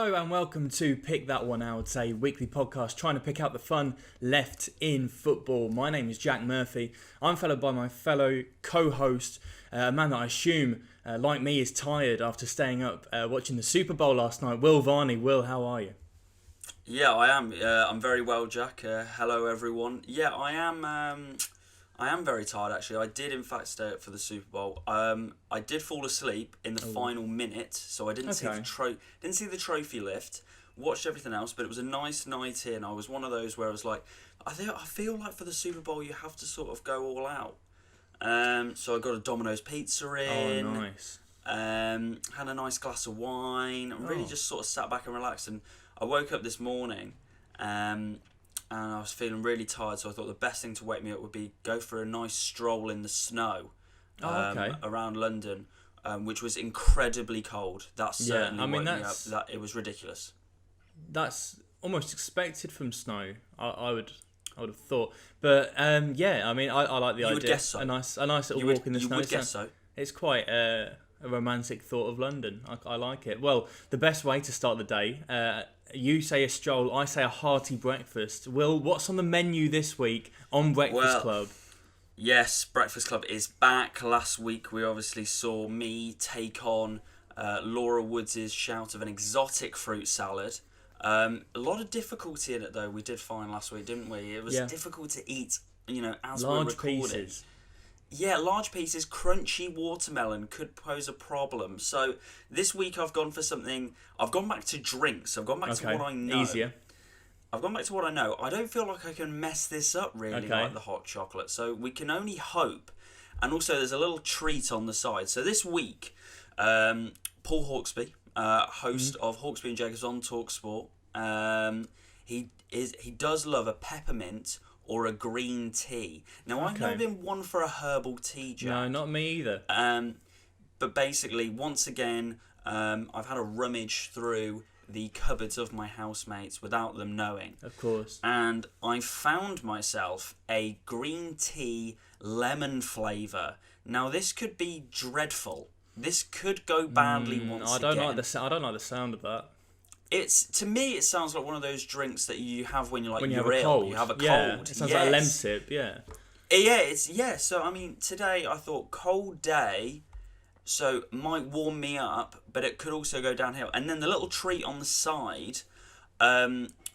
Hello and welcome to Pick That One Out, a weekly podcast trying to pick out the fun left in football. My name is Jack Murphy. I'm followed by my fellow co-host, a man that I assume, like me, is tired after staying up watching the Super Bowl last night. Will Varney. Will, how are you? Yeah, I am. I'm very well, Jack. Hello, everyone. Yeah, I am very tired, actually. I did, in fact, stay up for the Super Bowl. I did fall asleep in the final minute, so I didn't see the trophy lift. Watched everything else, but it was a nice night in. I was one of those where I was like, I feel like for the Super Bowl you have to sort of go all out. So I got a Domino's pizza in. Oh, nice. Had a nice glass of wine. And really just sort of sat back and relaxed. And I woke up this morning, and I was feeling really tired, so I thought the best thing to wake me up would be go for a nice stroll in the snow around London, which was incredibly cold. That certainly woke me up. It was ridiculous. That's almost expected from snow, I would have thought. But I like the idea. You would guess so. A nice little walk in the snow. You would guess so. It's quite a romantic thought of London. I like it. Well, the best way to start the day, you say a stroll, I say a hearty breakfast. Will, what's on the menu this week on Breakfast Club? Yes, Breakfast Club is back. Last week we obviously saw me take on Laura Woods' shout of an exotic fruit salad. A lot of difficulty in it, though, we did find last week, didn't we? It was difficult to eat, as we're recording. Pieces. Yeah, large pieces, crunchy watermelon could pose a problem. So this week I've gone for something. I've gone back to drinks. I've gone back to what I know. Easier. I've gone back to what I know. I don't feel like I can mess this up really like the hot chocolate. So we can only hope. And also there's a little treat on the side. So this week, Paul Hawksby, host of Hawksby and Jacobs on TalkSport, he does love a peppermint or a green tea. Now, I've never been one for a herbal tea, Jack. No, not me either. But basically, once again, I've had a rummage through the cupboards of my housemates without them knowing. Of course. And I found myself a green tea lemon flavour. Now, this could be dreadful. This could go badly once again. I don't like the sound of that. To me, it sounds like one of those drinks that you have when you're you're ill. You have a cold. It sounds like a Lemsip, So I mean, today I thought cold day, so might warm me up, but it could also go downhill. And then the little treat on the side,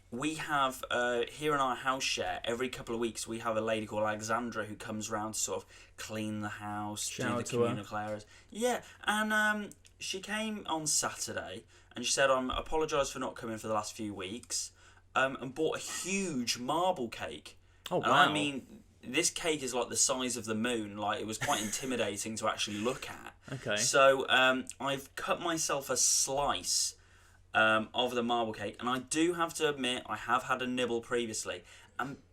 we have here in our house share every couple of weeks we have a lady called Alexandra who comes round to sort of clean the house, do the communal areas. Yeah, and she came on Saturday. And she said, I apologise for not coming for the last few weeks, and bought a huge marble cake. Oh, wow. And I mean, this cake is like the size of the moon. Like, it was quite intimidating to actually look at. Okay. So I've cut myself a slice of the marble cake. And I do have to admit, I have had a nibble previously.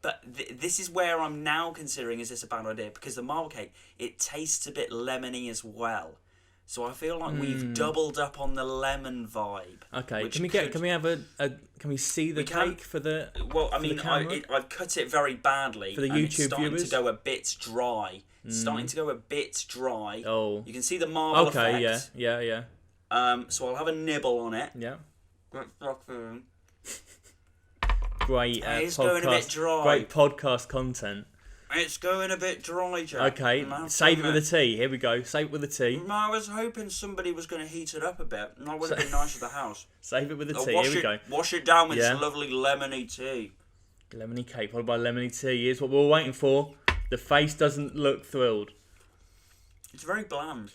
But this is where I'm now considering, is this a bad idea? Because the marble cake, it tastes a bit lemony as well. So I feel like we've doubled up on the lemon vibe. Okay, can we see the cake for the? Well, I mean, I've cut it very badly for the YouTube viewers. It's starting to go a bit dry. Oh, you can see the marble effect. Okay, yeah. So I'll have a nibble on it. Yeah. Great it's podcast. Going a bit dry. Great podcast content. It's going a bit dry, Jack. Okay, save it with a tea. Here we go. Save it with a tea. I was hoping somebody was going to heat it up a bit, and that would have been nice for the house. Save it with a tea. Here we go. Wash it down with some lovely lemony tea. Lemony cake followed by lemony tea. Here's what we were waiting for. The face doesn't look thrilled. It's very bland.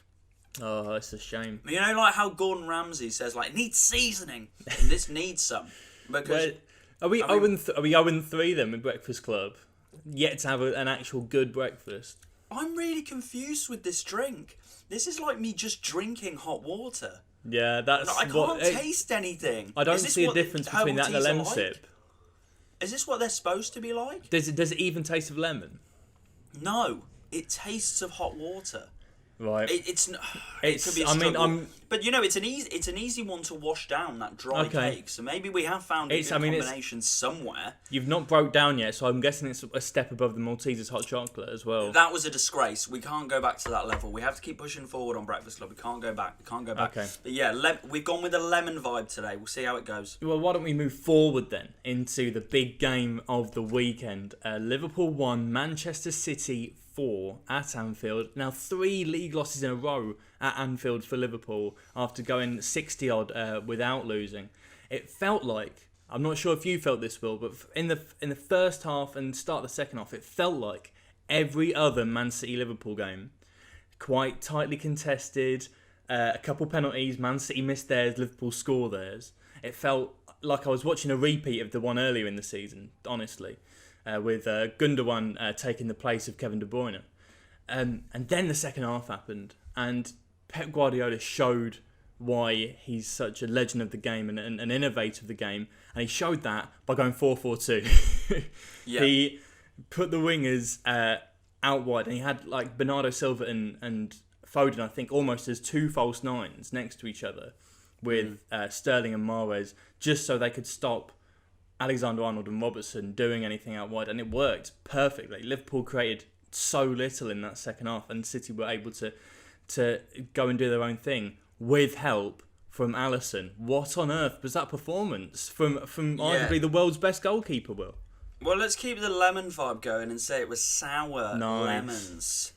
Oh, it's a shame. You know, like how Gordon Ramsay says, like, needs seasoning. And this needs some. Because are we 0-3 then with Breakfast Club? Yet to have an actual good breakfast. I'm really confused with this drink. This is like me just drinking hot water. Yeah, I can't taste anything. I don't see a difference between that and the Lemsip. Is this what they're supposed to be like? Does it even taste of lemon? No, it tastes of hot water. Right. It could be a I mean, struggle. But it's an easy one to wash down, that dry cake. So maybe we have found a good combination somewhere. You've not broke down yet, so I'm guessing it's a step above the Maltesers hot chocolate as well. That was a disgrace. We can't go back to that level. We have to keep pushing forward on Breakfast Club. We can't go back. Okay. But yeah, we've gone with a lemon vibe today. We'll see how it goes. Well, why don't we move forward then into the big game of the weekend? Liverpool 1, Manchester City 4 at Anfield. Now 3 league losses in a row at Anfield for Liverpool after going 60 odd without losing. It felt like, I'm not sure if you felt this, Will, but in the first half and start of the second half, it felt like every other Man City Liverpool game, quite tightly contested. A couple penalties, Man City missed theirs, Liverpool score theirs. It felt like I was watching a repeat of the one earlier in the season, honestly, with Gundogan taking the place of Kevin De Bruyne. And then the second half happened, and Pep Guardiola showed why he's such a legend of the game and an innovator of the game, and he showed that by going 4-4-2. Yeah. He put the wingers out wide, and he had like Bernardo Silva and Foden, I think, almost as 2 false nines next to each other, with Sterling and Mahrez, just so they could stop Alexander-Arnold and Robertson doing anything out wide, and it worked perfectly. Liverpool created so little in that second half, and City were able to go and do their own thing with help from Alisson. What on earth was that performance from arguably the world's best goalkeeper, Will? Well, let's keep the lemon vibe going and say it was sour lemons.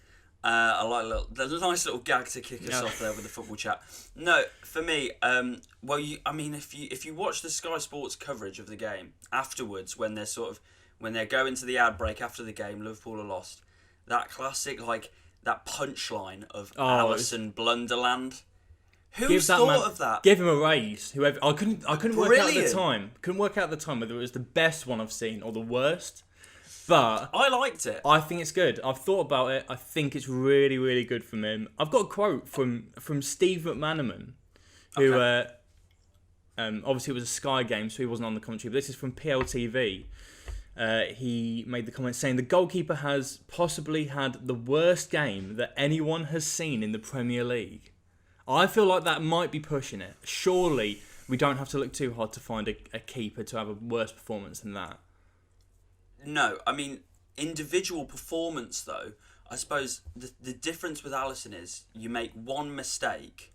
I like the nice little gag to kick us off there with the football chat. No, for me, if you watch the Sky Sports coverage of the game afterwards, when they're going to the ad break after the game, Liverpool are lost. That classic, like that punchline of Alisson Blunderland. Who thought of that? Give him a raise. Whoever. I couldn't work out at the time. Couldn't work out at the time whether it was the best one I've seen or the worst. But I liked it. I think it's good. I've thought about it. I think it's really, really good from him. I've got a quote from Steve McManaman, who obviously it was a Sky game, so he wasn't on the commentary. But this is from PLTV. He made the comment saying the goalkeeper has possibly had the worst game that anyone has seen in the Premier League. I feel like that might be pushing it. Surely we don't have to look too hard to find a keeper to have a worse performance than that. No, I mean, individual performance, though, I suppose the difference with Alisson is you make one mistake,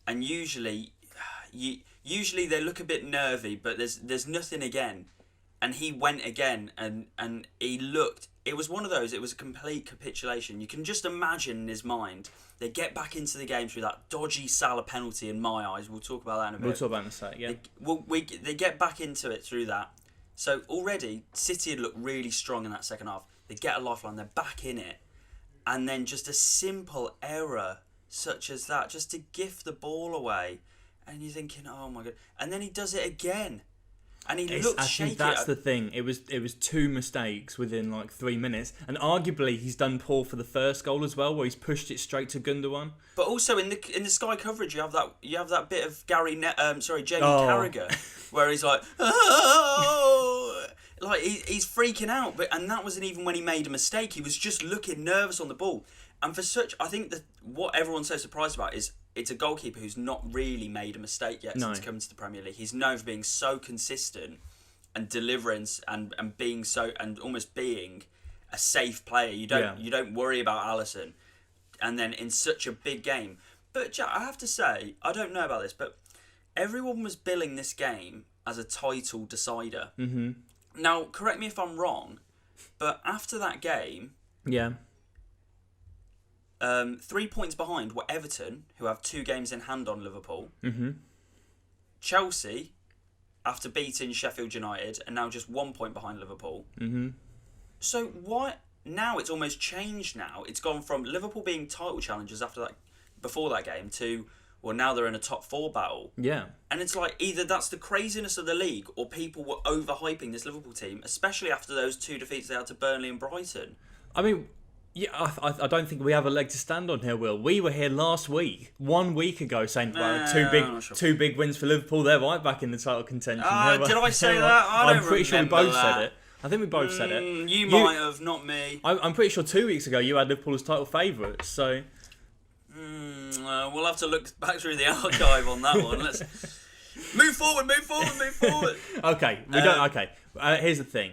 and usually they look a bit nervy, but there's nothing again. And he went again, and he looked. It was one of those. It was a complete capitulation. You can just imagine in his mind. They get back into the game through that dodgy Salah penalty. In my eyes, we'll talk about that in a bit. We'll talk about it in a sec. Yeah. They get back into it through that. So already City had looked really strong in that second half. They get a lifeline. They're back in it, and then just a simple error such as that, just to gift the ball away, and you're thinking, oh my god. And then he does it again. And he looked shaky. I think that's the thing. It was 2 mistakes within like 3 minutes, and arguably he's done poor for the first goal as well, where he's pushed it straight to Gundogan. But also in the Sky coverage, you have that bit of Jamie Carragher, where he's like, oh, like he's freaking out. And that wasn't even when he made a mistake. He was just looking nervous on the ball. And I think that what everyone's so surprised about is it's a goalkeeper who's not really made a mistake yet since coming to the Premier League. He's known for being so consistent and delivering and being so, and almost being a safe player. You don't worry about Alisson, and then in such a big game. But Jack, I have to say, I don't know about this, but everyone was billing this game as a title decider. Mm-hmm. Now, correct me if I'm wrong, but after that game, 3 points behind were Everton, who have 2 games in hand on Liverpool. Mm-hmm. Chelsea, after beating Sheffield United, are now just 1 point behind Liverpool. Mm-hmm. So what? Now it's almost changed. Now it's gone from Liverpool being title challengers before that game to, well, now they're in a top 4 battle. Yeah. And it's like either that's the craziness of the league, or people were overhyping this Liverpool team, especially after those 2 defeats they had to Burnley and Brighton. I mean, yeah, I don't think we have a leg to stand on here, Will. We were here last week, 1 week ago, saying two big wins for Liverpool. They're right back in the title contention. Did I say that? I'm pretty sure we both said it. I think we both said it. You might have, not me. I'm pretty sure 2 weeks ago you had Liverpool as title favourites. So We'll have to look back through the archive on that one. Let's move forward. Okay, we don't. Okay, here's the thing: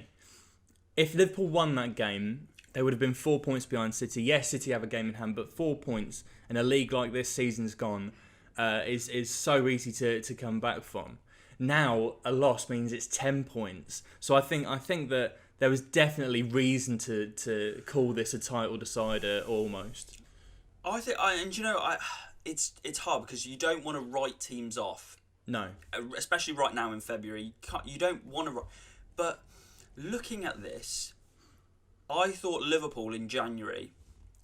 if Liverpool won that game, they would have been 4 points behind City. Yes, City have a game in hand, but 4 points in a league like this season's gone is so easy to come back from. Now a loss means it's 10 points. So I think that there was definitely reason to call this a title decider almost. It's hard because you don't want to write teams off. No, especially right now in February, you don't want to. But looking at this, I thought Liverpool in January,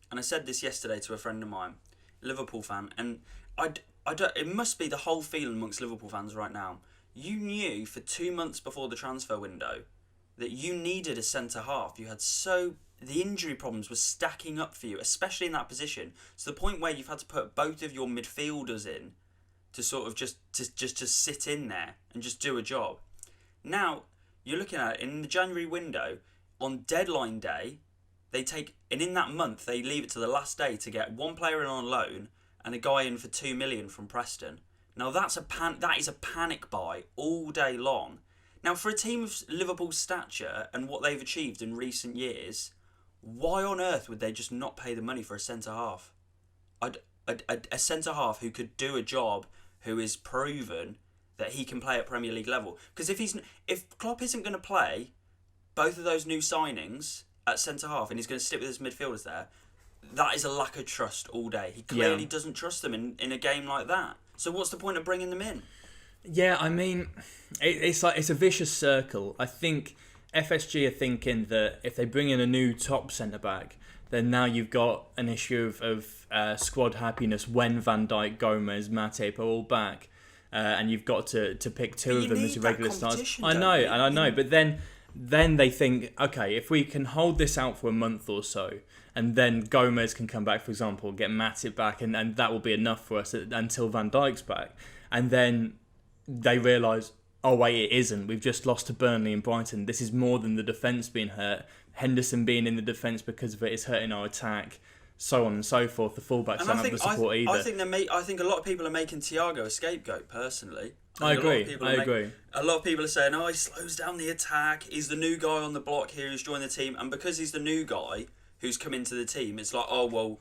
and I said this yesterday to a friend of mine, Liverpool fan, and I don't. It must be the whole feeling amongst Liverpool fans right now. You knew for 2 months before the transfer window that you needed a centre half. The injury problems were stacking up for you, especially in that position, to the point where you've had to put both of your midfielders in to sort of just to sit in there and just do a job. Now you're looking at it in the January window on deadline day. And in that month they leave it to the last day to get one player in on loan and a guy in for 2 million from Preston. Now that is a panic buy all day long. Now for a team of Liverpool's stature and what they've achieved in recent years, why on earth would they just not pay the money for a centre half? A centre half who could do a job, who is proven that he can play at Premier League level. Because if Klopp isn't going to play both of those new signings at centre half and he's going to stick with his midfielders there, that is a lack of trust all day. He clearly doesn't trust them in a game like that. So what's the point of bringing them in? Yeah, I mean, it's a vicious circle. I think FSG are thinking that if they bring in a new top centre back, then now you've got an issue of squad happiness when Van Dijk, Gomez, Matip are all back, and you've got to pick two of them as your regular starters. I know, but then they think, okay, if we can hold this out for a month or so, and then Gomez can come back, for example, get Matip back, and that will be enough for us until Van Dijk's back, and then they realise, oh wait, it isn't. We've just lost to Burnley and Brighton. This is more than the defence being hurt. Henderson being in the defence because of it is hurting our attack, so on and so forth. The fullbacks don't have the support either. I think a lot of people are making Thiago a scapegoat, personally. I agree. A lot of people are saying, oh, he slows down the attack. He's the new guy on the block here who's joined the team. And because he's the new guy who's come into the team, it's like, oh, well,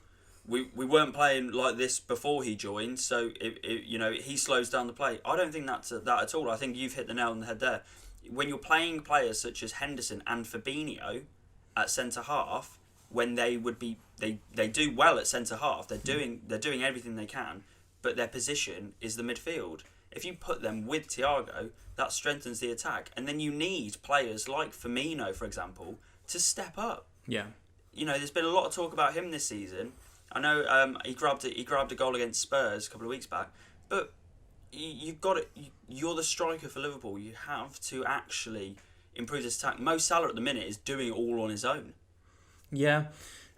we weren't playing like this before he joined, so he slows down the play. I don't think that's that at all. I think you've hit the nail on the head there. When you're playing players such as Henderson and Fabinho at centre half, when they do well at centre half, they're doing everything they can, but their position is the midfield. If you put them with Thiago, that strengthens the attack, and then you need players like Firmino, for example, to step up. Yeah. There's been a lot of talk about him this season. I know he grabbed a goal against Spurs a couple of weeks back, but you've got it. You're the striker for Liverpool. You have to actually improve this attack. Mo Salah at the minute is doing it all on his own. Yeah,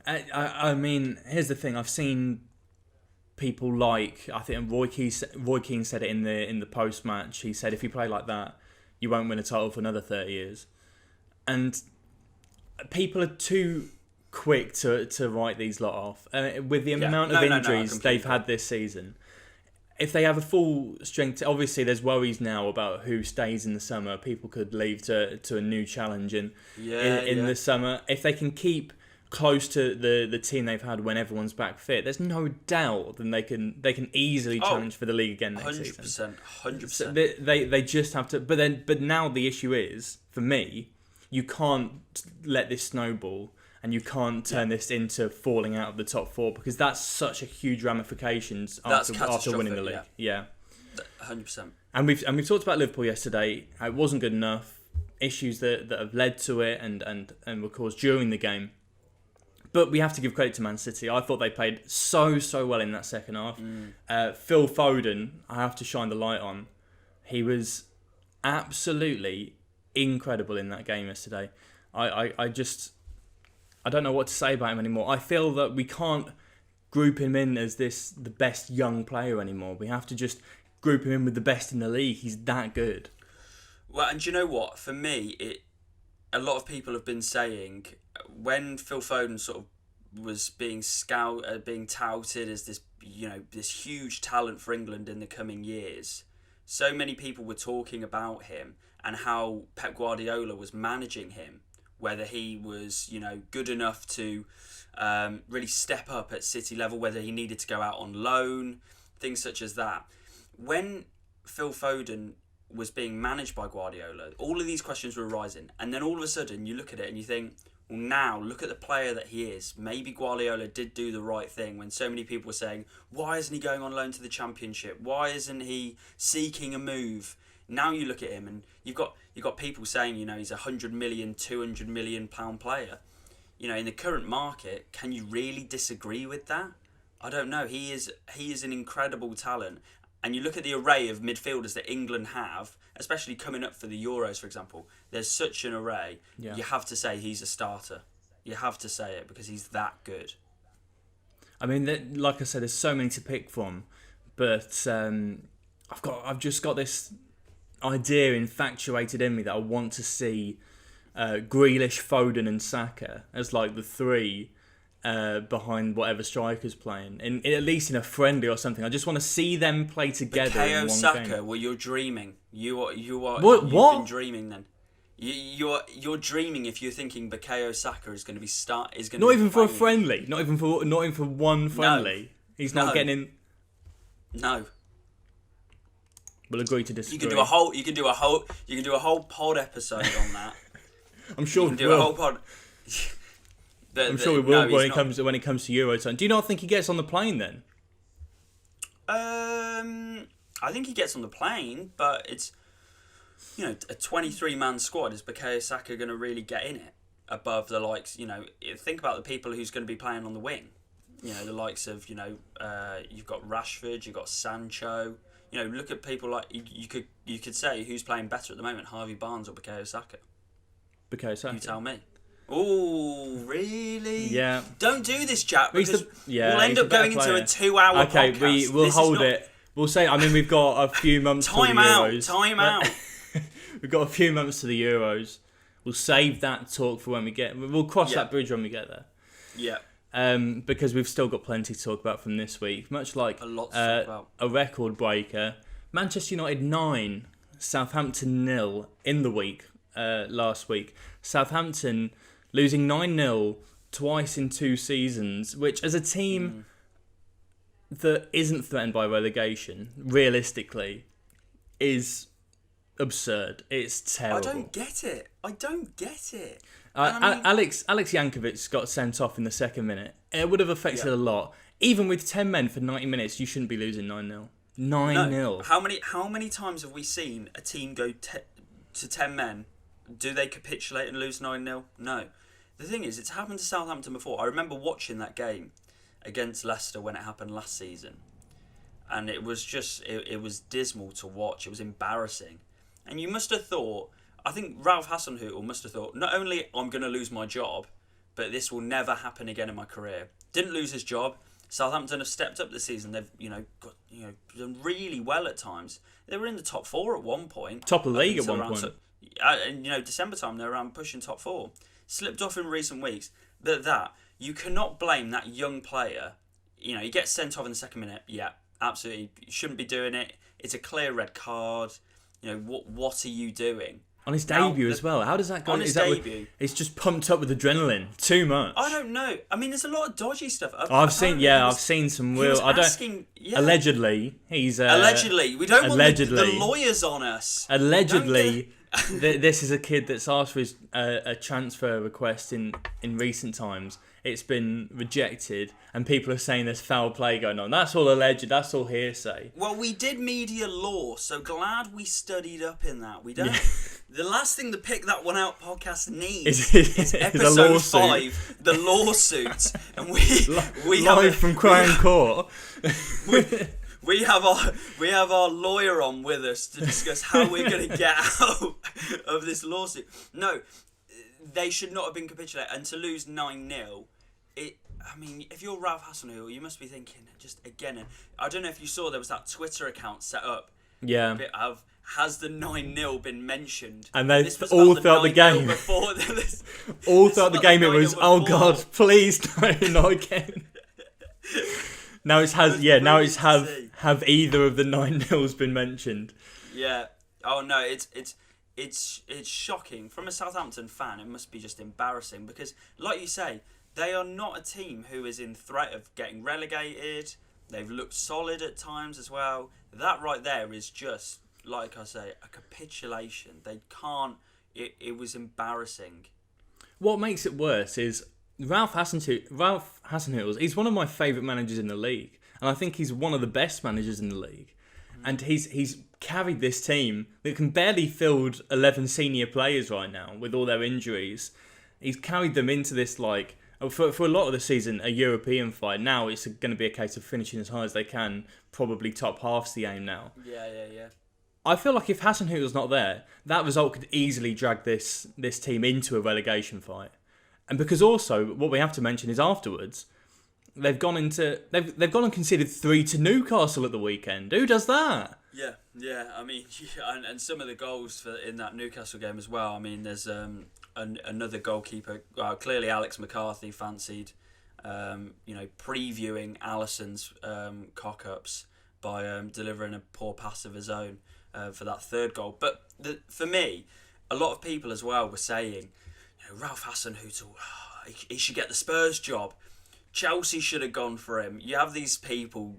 I mean, here's the thing. I've seen people like, I think Roy Keane said it in the post match. He said if you play like that, you won't win a title for another 30 years, and people are too quick to write these lot off. With the amount of injuries they've had this season, if they have a full strength, obviously there's worries now about who stays in the summer. People could leave to a new challenge in the summer. If they can keep close to the team they've had when everyone's back fit, there's no doubt that they can easily challenge for the league again next season. 100%. So they just have to. But now the issue is, for me, you can't let this snowball. And you can't turn this into falling out of the top four, because that's such a huge ramifications after winning the league. Yeah, 100%. And we've talked about Liverpool yesterday. It wasn't good enough. Issues that have led to it and were caused during the game. But we have to give credit to Man City. I thought they played so well in that second half. Phil Foden, I have to shine the light on. He was absolutely incredible in that game yesterday. I don't know what to say about him anymore. I feel that we can't group him in as the best young player anymore. We have to just group him in with the best in the league. He's that good. Well, and do you know what? For me, a lot of people have been saying when Phil Foden sort of was being touted as this, this huge talent for England in the coming years. So many people were talking about him and how Pep Guardiola was managing him, whether he was, good enough to really step up at City level, whether he needed to go out on loan, things such as that. When Phil Foden was being managed by Guardiola, all of these questions were arising, and then all of a sudden you look at it and you think, well, now look at the player that he is. Maybe Guardiola did do the right thing when so many people were saying, why isn't he going on loan to the Championship? Why isn't he seeking a move? Now you look at him and you've got people saying, he's a 100 million, 200 million pound player. In the current market, can you really disagree with that? I don't know. He is an incredible talent. And you look at the array of midfielders that England have, especially coming up for the Euros, for example. There's such an array. Yeah. You have to say he's a starter. You have to say it because he's that good. I mean, like I said, there's so many to pick from, but I've just got this idea infatuated in me that I want to see Grealish, Foden, and Saka as like the three behind whatever striker's playing, at least in a friendly or something. I just want to see them play together in one Saka, game. well, you're dreaming. You are. What? You've been dreaming then. You're dreaming if you're thinking Bukayo Saka is going to be Not even for a friendly. Not even for one friendly. No. He's not getting in. No. We'll agree to disagree. You can do a whole pod episode on that. I'm sure you can do a whole pod. I'm sure we will when it comes to Euro time. Do you not think he gets on the plane then? I think he gets on the plane, but it's a 23-man squad. Is Bukayo Saka going to really get in it above the likes? Think about the people who's going to be playing on the wing. The likes of you've got Rashford, you've got Sancho. Look at people like you could say who's playing better at the moment, Harvey Barnes or Bukayo Saka. Bukayo Saka. You tell me. Oh, really? Yeah. Don't do this, Jack, because we'll end up going into a 2-hour podcast. Okay, we'll hold it. We'll say, we've got a few months to the Euros. Time out. We've got a few months to the Euros. We'll save that talk for when we get... We'll cross that bridge when we get there. Yeah. Because we've still got plenty to talk about from this week. Much like a lot to talk about. A record breaker. Manchester United 9, Southampton 0 in the week last week. Southampton losing 9-0 twice in 2 seasons, which as a team that isn't threatened by relegation, realistically, is absurd. It's terrible. I don't get it. Alex Jankovic got sent off in the second minute. It would have affected a lot. Even with 10 men for 90 minutes, you shouldn't be losing 9-0. 9-0. No. How many times have we seen a team go to 10 men? Do they capitulate and lose 9-0? No. The thing is, it's happened to Southampton before. I remember watching that game against Leicester when it happened last season. And it was just, it was dismal to watch. It was embarrassing. And you must have thought, I think Ralph Hasenhüttl must have thought, not only I'm going to lose my job, but this will never happen again in my career. Didn't lose his job. Southampton have stepped up this season. They've, done really well at times. They were in the top 4 at one point. Top of the league at one point. And December time, they were around pushing top 4. Slipped off in recent weeks. But you cannot blame that young player. He gets sent off in the second minute. Yeah, absolutely. You shouldn't be doing it. It's a clear red card. What are you doing? On his debut as well. How does that go? On his debut. It's just pumped up with adrenaline. Too much. I don't know. There's a lot of dodgy stuff. I've seen some real... Allegedly, he's... allegedly. We don't want the lawyers on us. Allegedly, this is a kid that's asked for his, a transfer request in recent times. It's been rejected, and people are saying there's foul play going on. That's all alleged. That's all hearsay. Well, we did media law, so glad we studied up in that. We don't... Yeah. The last thing the Pick That One Out podcast needs is episode 5, the lawsuit, and we live from Crown Court. We have our lawyer on with us to discuss how we're going to get out of this lawsuit. No, they should not have been capitulated, and to lose 9-0. If you're Ralph Hasenhüttl, you must be thinking just again. I don't know if you saw there was that Twitter account set up. Yeah. Of has the 9-0 been mentioned? And they all throughout the game. All throughout the game, it was, oh God, please no, not again. Now it's has was yeah. Now brilliant it's to see. have either of the 9-0s been mentioned? Yeah. Oh no, it's shocking. From a Southampton fan, it must be just embarrassing because, like you say, they are not a team who is in threat of getting relegated. They've looked solid at times as well. That right there is just, like I say, a capitulation. They can't. It was embarrassing. What makes it worse is Ralph Hasenhüttl. He's one of my favourite managers in the league, and I think he's one of the best managers in the league. And he's carried this team that can barely field 11 senior players right now with all their injuries. He's carried them into this, like, for a lot of the season, a European fight. Now it's going to be a case of finishing as high as they can. Probably top half's the aim now. Yeah. I feel like if Hasenhüttl's not there, that result could easily drag this team into a relegation fight. And because also, what we have to mention is afterwards, they've gone and conceded 3 to Newcastle at the weekend. Who does that? Yeah. I mean, and some of the goals in that Newcastle game as well. I mean, there's another goalkeeper. Clearly, Alex McCarthy fancied, previewing Alisson's cock-ups by delivering a poor pass of his own for that third goal. But for me, a lot of people as well were saying, Ralph Hasenhüttl, he should get the Spurs job. Chelsea should have gone for him. You have these people,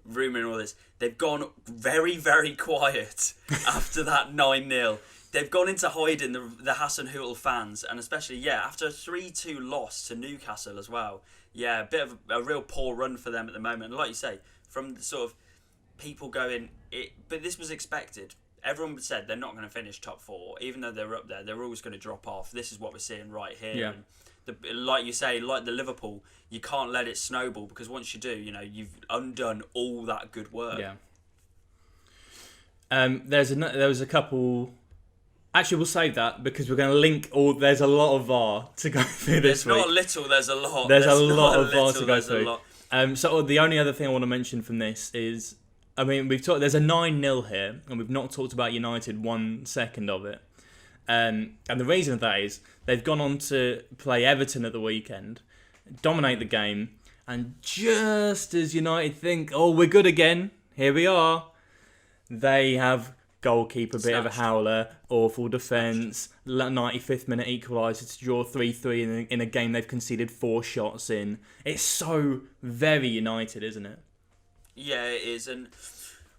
rumouring all this. They've gone very, very quiet after that 9-0. They've gone into hiding, the Hasenhüttl fans, and especially, after a 3-2 loss to Newcastle as well. Yeah, a bit of a real poor run for them at the moment. And like you say, from the sort of people going, but this was expected. Everyone said they're not going to finish top 4, even though they're up there. They're always going to drop off. This is what we're seeing right here. Yeah. And like you say, like the Liverpool, you can't let it snowball because once you do, you've undone all that good work. Yeah. There was a couple. Actually, we'll save that because we're going to link all. There's a lot of VAR to go through this week. There's not little. There's a lot. There's a lot of VAR to go through. So the only other thing I want to mention from this is, I mean, we've talked. There's a 9-0 here, and we've not talked about United 1 second of it. And the reason of that is they've gone on to play Everton at the weekend, dominate the game, and just as United think, oh, we're good again, here we are, they have goalkeeper, bit of a howler, awful defence, 95th minute equaliser to draw 3-3 in a game they've conceded 4 shots in. It's so very United, isn't it? Yeah, it is. And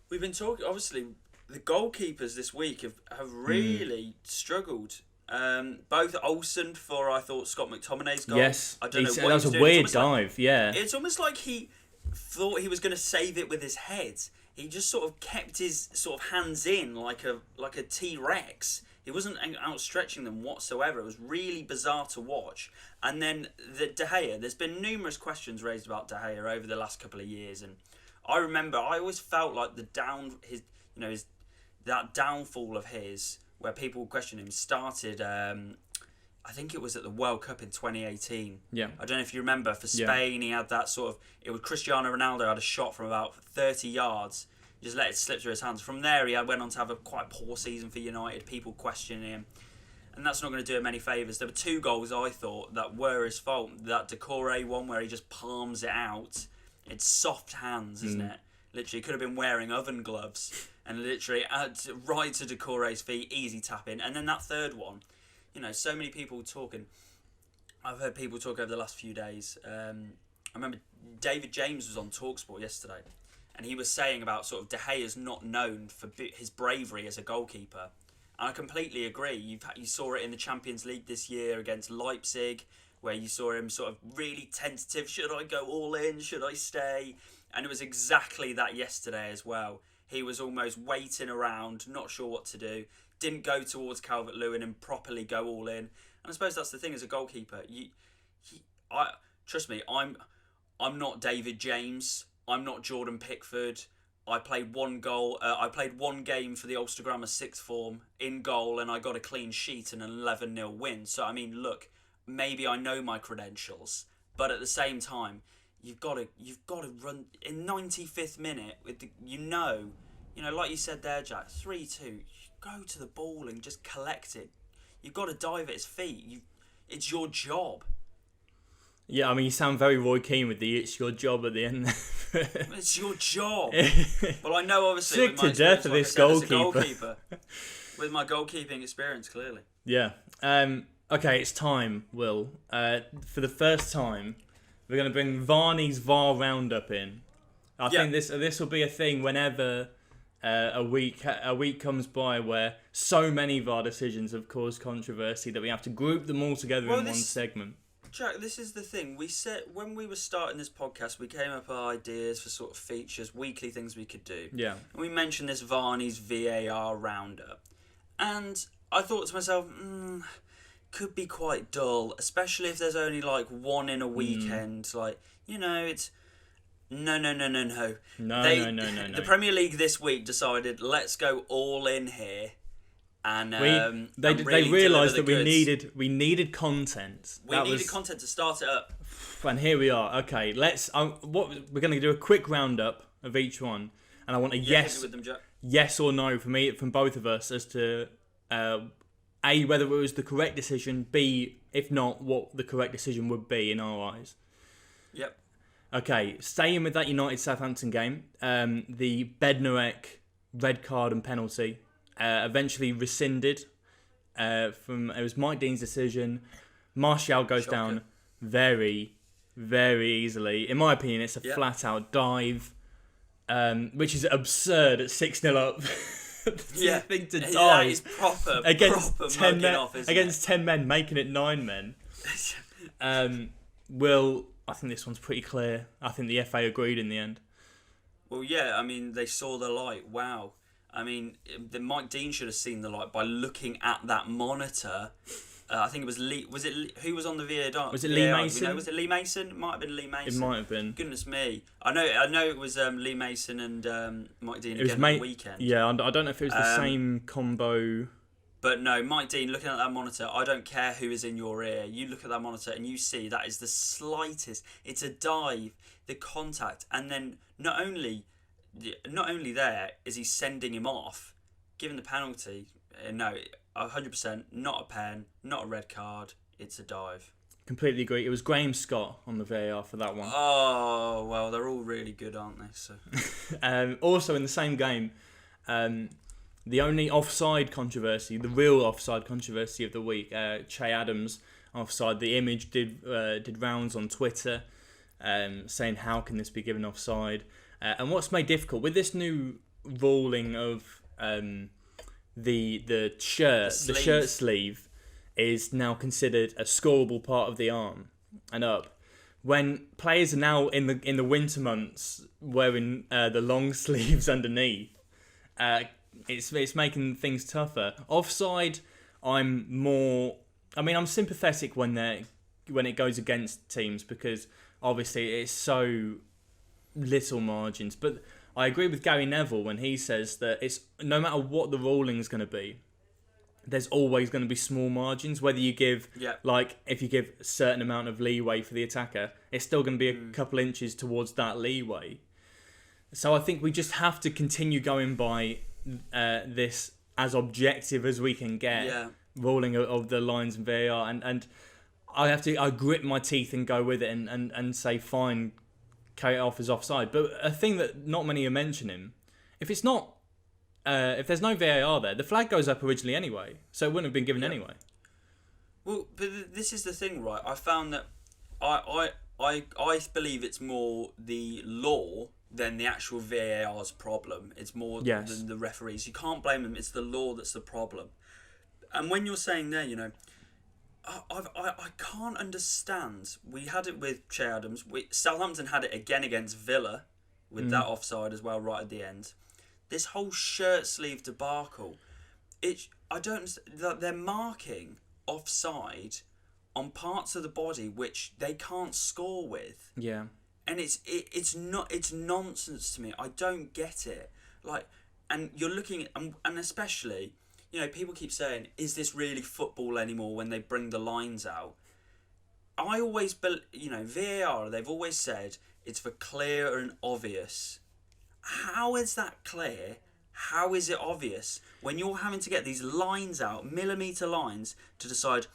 we've been talking, obviously, the goalkeepers this week have really struggled. Both Olsen for, I thought, Scott McTominay's goal. Yes, I don't know that what was he was a doing. weird dive, yeah. It's almost like he thought he was going to save it with his head. He just sort of kept his sort of hands in like a T-Rex. He wasn't outstretching them whatsoever. It was really bizarre to watch. And then the De Gea, there's been numerous questions raised about De Gea over the last couple of years, and I remember I always felt like that downfall of his, where people question him, started. I think it was at the World Cup in 2018. Yeah. I don't know if you remember. For Spain, he had that sort of. It was Cristiano Ronaldo had a shot from about 30 yards. He just let it slip through his hands. From there, he went on to have a quite poor season for United. People questioning him, and that's not going to do him any favours. There were 2 goals I thought that were his fault. That Decore one where he just palms it out. It's soft hands, isn't it? Literally, could have been wearing oven gloves, and literally right to Decore's feet, easy tapping. And then that third one. So many people talking. I've heard people talk over the last few days. I remember David James was on TalkSport yesterday, and he was saying about sort of De Gea's not known for his bravery as a goalkeeper. And I completely agree. You saw it in the Champions League this year against Leipzig, where you saw him sort of really tentative. Should I go all in? Should I stay? And it was exactly that yesterday as well. He was almost waiting around, not sure what to do. Didn't go towards Calvert-Lewin and properly go all in. And I suppose that's the thing as a goalkeeper. Trust me, I'm not David James. I'm not Jordan Pickford. I played one goal. I played one game for the Ulster Grammar sixth form in goal, and I got a clean sheet and an 11-0 win. So I mean, look, maybe I know my credentials, but at the same time, you've got to run in 95th minute with like you said there, Jack. 3-2. Go to the ball and just collect it. You've got to dive at his feet. It's your job. Yeah, I mean, you sound very Roy Keane with the "it's your job" at the end. It's your job. Well, I know obviously Sick with my to death of this goalkeeper. With my goalkeeping experience, clearly. Yeah. Okay, it's time, Will. For the first time, we're going to bring Varney's VAR roundup in. I think this will be a thing whenever a week comes by where so many VAR decisions have caused controversy that we have to group them all together in one segment. Jack, this is the thing. We said when we were starting this podcast, we came up with ideas for sort of features, weekly things we could do. Yeah. And we mentioned this Varney's VAR roundup. And I thought to myself, could be quite dull, especially if there's only like one in a weekend. Like, it's... No. No. The Premier League this week decided, let's go all in here. And they realised that we needed content. We needed content to start it up. And here we are. Okay, let's. What we're going to do a quick roundup of each one, and I want a yes or no from both of us as to A, whether it was the correct decision. B, if not, what the correct decision would be in our eyes. Yep. Okay, staying with that United Southampton game, the Bednarek red card and penalty. Eventually rescinded it was Mike Dean's decision. Martial goes down very, very easily. In my opinion, it's a flat-out dive, which is absurd at 6-0 up. Thing to dive that is proper against proper 10 men, off, against 10 men, making it 9 men. I think this one's pretty clear. I think the FA agreed in the end. Well, yeah, I mean, they saw the light. Wow. I mean, Mike Dean should have seen the light by looking at that monitor. I think it was Lee. Was it who was on the VAR? Was it Lee Mason? Was it Lee Mason? It might have been Lee Mason. It might have been. Goodness me! I know it was Lee Mason and Mike Dean again on the weekend. Yeah, I don't know if it was the same combo. But no, Mike Dean looking at that monitor. I don't care who is in your ear. You look at that monitor and you see that is the slightest. It's a dive, the contact, and then not only there is he sending him off, given the penalty. No, 100%, not a pen, not a red card. It's a dive. Completely agree. It was Graham Scott on the VAR for that one. Oh, well, they're all really good, aren't they? So. Also in the same game, the only offside controversy, the real offside controversy of the week, Che Adams offside. The image did rounds on Twitter, saying how can this be given offside? And what's made difficult with this new ruling of the shirt sleeve is now considered a scoreable part of the arm and up. When players are now in the winter months wearing the long sleeves underneath, it's making things tougher. Offside, I'm sympathetic when it goes against teams because obviously it's so little margins, but I agree with Gary Neville when he says that it's no matter what the ruling is going to be, there's always going to be small margins. Whether you give if you give a certain amount of leeway for the attacker, it's still going to be a couple inches towards that leeway. So I think we just have to continue going by this as objective as we can get, ruling of the lines and VAR, and I grit my teeth and go with it and say fine. Carry it off as offside, but a thing that not many are mentioning, if there's no VAR there, the flag goes up originally anyway, so it wouldn't have been given anyway. Well, but this is the thing, right? I found that I believe it's more the law than the actual VAR's problem. It's more than the referees. You can't blame them. It's the law that's the problem. And when you're saying there, I can't understand. We had it with Che Adams. Southampton had it again against Villa with that offside as well right at the end. This whole shirt sleeve debacle. I don't understand. They're marking offside on parts of the body which they can't score with. Yeah. And it's nonsense to me. I don't get it. And you're looking at, and especially. People keep saying, is this really football anymore when they bring the lines out? I always, VAR, they've always said it's for clear and obvious. How is that clear? How is it obvious? When you're having to get these lines out, millimetre lines, to decide,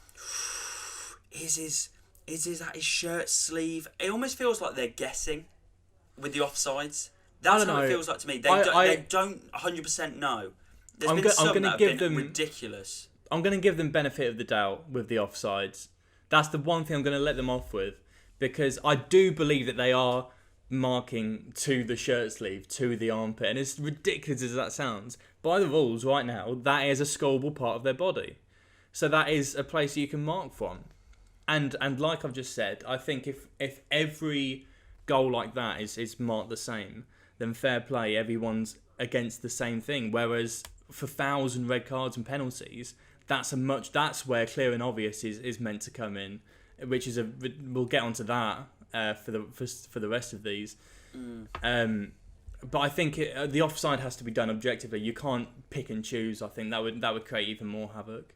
is is at his shirt sleeve. It almost feels like they're guessing with the offsides. I That's don't how know. it feels like to me. They don't 100% know. There's been some that have been ridiculous. I'm going to give them benefit of the doubt with the offsides. That's the one thing I'm going to let them off with, because I do believe that they are marking to the shirt sleeve, to the armpit, and as ridiculous as that sounds, by the rules right now, that is a scoreable part of their body. So that is a place you can mark from. And like I've just said, I think if every goal like that is marked the same, then fair play, everyone's against the same thing. Whereas for fouls and red cards and penalties, that's where clear and obvious is meant to come in, which is we'll get onto that for the rest of these. But I think the offside has to be done objectively. You can't pick and choose. I think that would create even more havoc.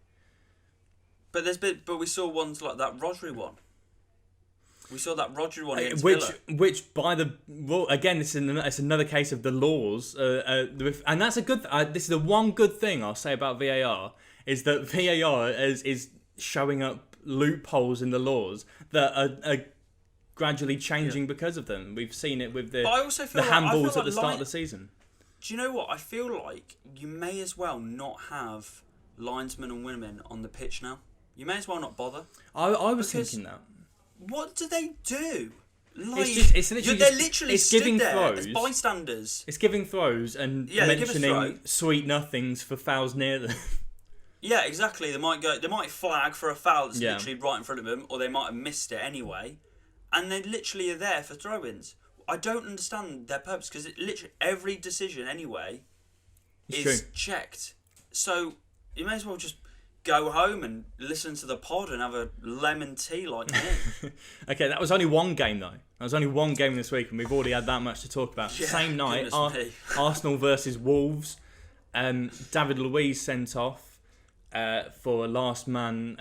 But we saw ones like that Rodri one. We saw that Rodri one against Villa. Which by the again, it's another case of the laws, and that's a good. This is the one good thing I'll say about VAR is that VAR is showing up loopholes in the laws that are gradually changing because of them. We've seen it with the handballs at the start of the season. Do you know what? I feel like you may as well not have linesmen and women on the pitch now. You may as well not bother. I was thinking that. What do they do? Like, they're literally giving stood there throws as bystanders. It's giving throws and mentioning sweet nothings for fouls near them. Yeah, exactly. They might flag for a foul that's literally right in front of them, or they might have missed it anyway, and they literally are there for throw-ins. I don't understand their purpose, because literally every decision anyway is checked. So you may as well just go home and listen to the pod and have a lemon tea like me. Okay, that was only one game though. That was only one game this week, and we've already had that much to talk about. Yeah, same night, Arsenal versus Wolves. David Luiz sent off for a last man,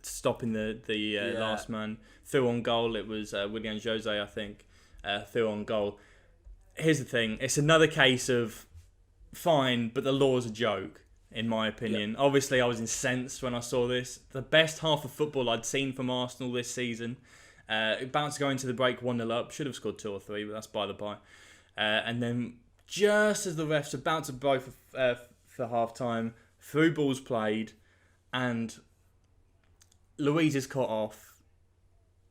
stopping the last man through on goal. It was Willian Jose, I think, through on goal. Here's the thing: it's another case of fine, but the law's a joke. In my opinion. Yep. Obviously, I was incensed when I saw this. The best half of football I'd seen from Arsenal this season. About to go into the break 1-0 up. Should have scored 2 or 3, but that's by the by. And then just as the ref's about to blow for half-time, through balls played, and Luiz is cut off.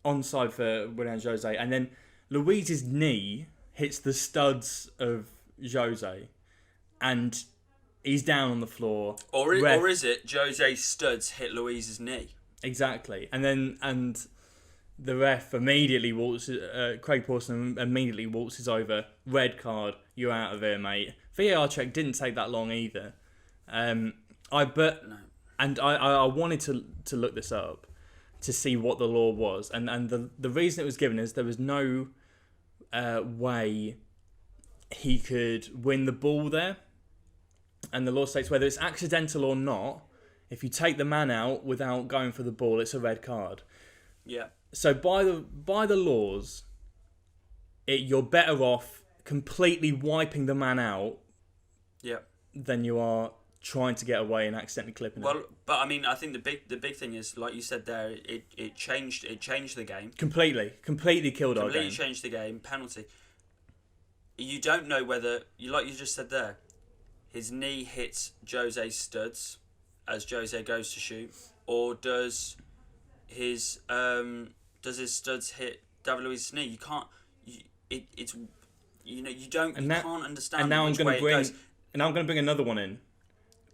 Onside for Willian Jose. And then Luiz's knee hits the studs of Jose. And he's down on the floor. Or is it Jose's studs hit Luiz's knee? Exactly. And the ref immediately Craig Pawson immediately waltzes over. Red card. You're out of here, mate. VAR check didn't take that long either. I wanted to look this up to see what the law was. And the reason it was given is there was no way he could win the ball there. And the law states whether it's accidental or not, if you take the man out without going for the ball, it's a red card. Yeah. So by the laws, you're better off completely wiping the man out. Yeah. Than you are trying to get away and accidentally clipping it. But I mean, I think the big thing is, like you said there, it changed the game. Completely killed our game. Completely changed the game. Penalty. You don't know whether like you just said there. His knee hits Jose's studs as Jose goes to shoot, or does his studs hit David Luiz's knee? You can't. You can't understand. And now I'm going to bring another one in.